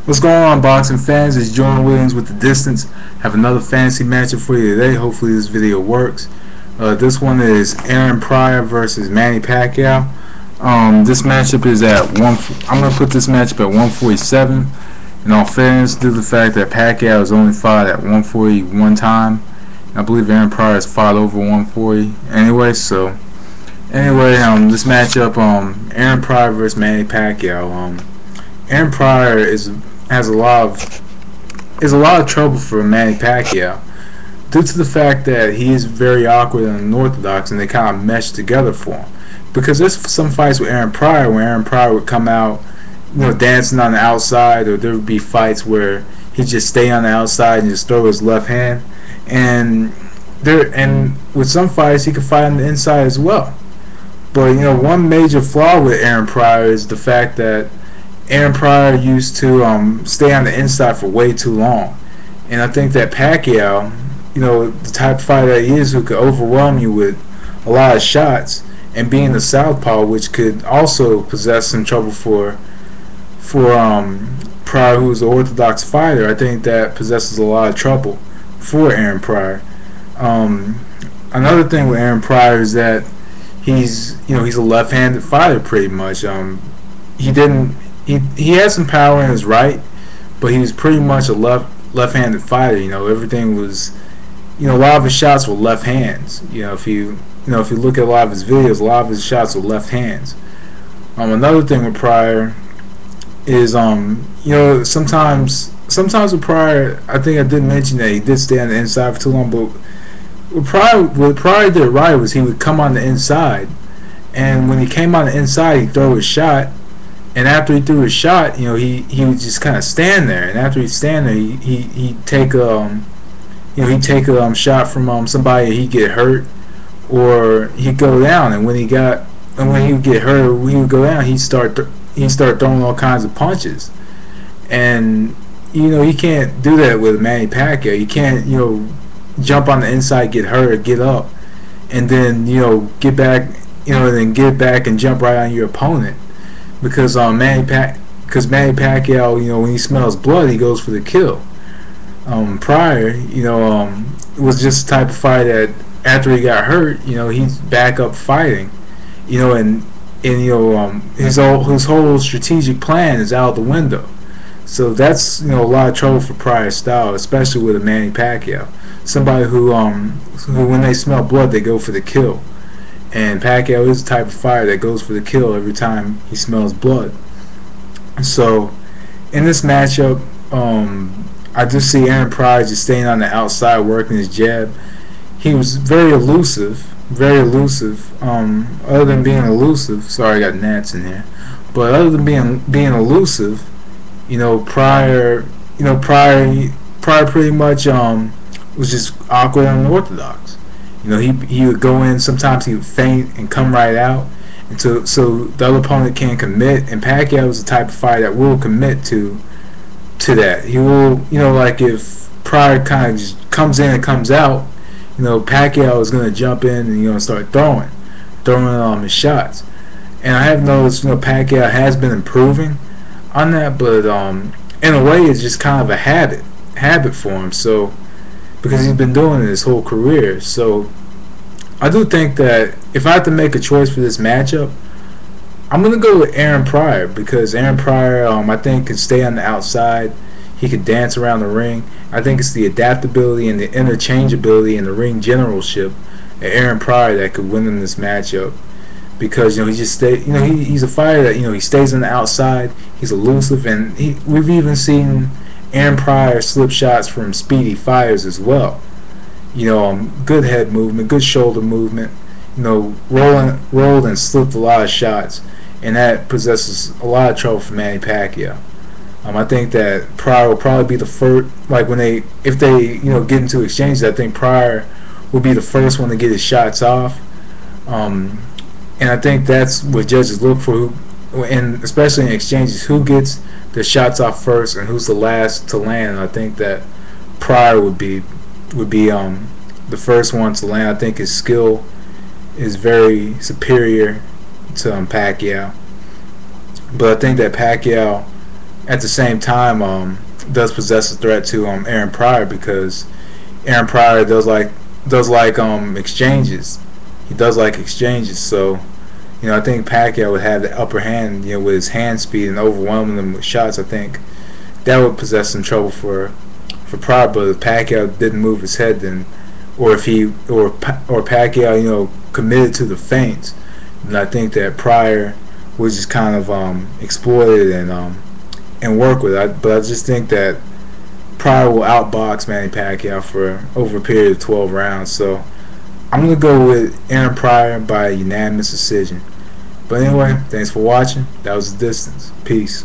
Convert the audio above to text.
What's going on, boxing fans? It's Jordan Williams with The Distance. Have another fantasy matchup for you today. Hopefully this video works. This one is Aaron Pryor versus Manny Pacquiao. This matchup is at I'm going to put this matchup at 147. In all fairness, due to the fact that Pacquiao has only fought at 140 one time, I believe Aaron Pryor has fought over 140 anyway. So anyway, this matchup, Aaron Pryor versus Manny Pacquiao. Aaron Pryor has a lot of trouble for Manny Pacquiao due to the fact that he is very awkward and unorthodox, and they kind of mesh together for him. Because there's some fights with Aaron Pryor where Aaron Pryor would come out, dancing on the outside, or there would be fights where he'd just stay on the outside and just throw his left hand. And with some fights he could fight on the inside as well. But one major flaw with Aaron Pryor is the fact that Aaron Pryor used to stay on the inside for way too long. And I think that Pacquiao, the type of fighter that he is, who could overwhelm you with a lot of shots, and being a southpaw, which could also possess some trouble for Pryor, who's an orthodox fighter, I think that possesses a lot of trouble for Aaron Pryor. Another thing with Aaron Pryor is that he's a left-handed fighter pretty much. He had some power in his right, but he was pretty much a left-handed fighter. Everything was, a lot of his shots were left hands. If you look at a lot of his videos, a lot of his shots were left hands. Another thing with Pryor is, sometimes with Pryor, I think I did mention that he did stay on the inside for too long. But what Pryor did right was he would come on the inside, and when he came on the inside, he'd throw his shot. And after he threw his shot, he would just kind of stand there. And after he'd stand there, he'd take a shot from somebody. He'd get hurt, or he'd go down. And when he would get hurt, or he would go down, he'd start throwing all kinds of punches. And you can't do that with Manny Pacquiao. You can't jump on the inside, get hurt, get up, and then get back, and jump right on your opponent. Because Manny Pacquiao, when he smells blood, he goes for the kill. Pryor, was just the type of fighter that after he got hurt, he's back up fighting, and his whole strategic plan is out the window. So that's a lot of trouble for Pryor's style, especially with a Manny Pacquiao, somebody who when they smell blood, they go for the kill. And Pacquiao is the type of fighter that goes for the kill every time he smells blood. So in this matchup, I just see Aaron Pryor just staying on the outside, working his jab. He was very elusive. Other than being elusive, sorry, I got gnats in here. But other than being elusive, Pryor pretty much was just awkward and unorthodox. He would go in, sometimes he would feint and come right out, and so the other opponent can't commit. And Pacquiao is the type of fighter that will commit to that. He will, like if Pryor kind of just comes in and comes out, Pacquiao is going to jump in and start throwing his shots. And I have noticed Pacquiao has been improving on that, but in a way it's just kind of a habit for him. So because he's been doing it his whole career. So I do think that if I have to make a choice for this matchup, I'm going to go with Aaron Pryor, because Aaron Pryor, I think, can stay on the outside. He could dance around the ring. I think it's the adaptability and the interchangeability and the ring generalship of Aaron Pryor that could win in this matchup. Because he just he's a fighter that he stays on the outside. He's elusive, and we've even seen Aaron Pryor slip shots from speedy fighters as well. Good head movement, good shoulder movement. Rolled and slipped a lot of shots, and that possesses a lot of trouble for Manny Pacquiao. I think that Pryor will probably be the first. Like if they get into exchanges, I think Pryor will be the first one to get his shots off. And I think that's what judges look for, and especially in exchanges, who gets the shots off first and who's the last to land. And I think that Pryor would be the first one to land. I think his skill is very superior to Pacquiao, but I think that Pacquiao at the same time does possess a threat to Aaron Pryor, because Aaron Pryor does like exchanges. He does like exchanges, so I think Pacquiao would have the upper hand, with his hand speed and overwhelming them with shots. I think that would possess some trouble for Pryor. But if Pacquiao didn't move his head, then, or if he or Pacquiao, committed to the feints, then I think that Pryor would just kind of exploit it and work with it. But I just think that Pryor will outbox Manny Pacquiao for over a period of 12 rounds. So I'm going to go with Aaron Pryor by unanimous decision. But anyway, thanks for watching. That was The Distance. Peace.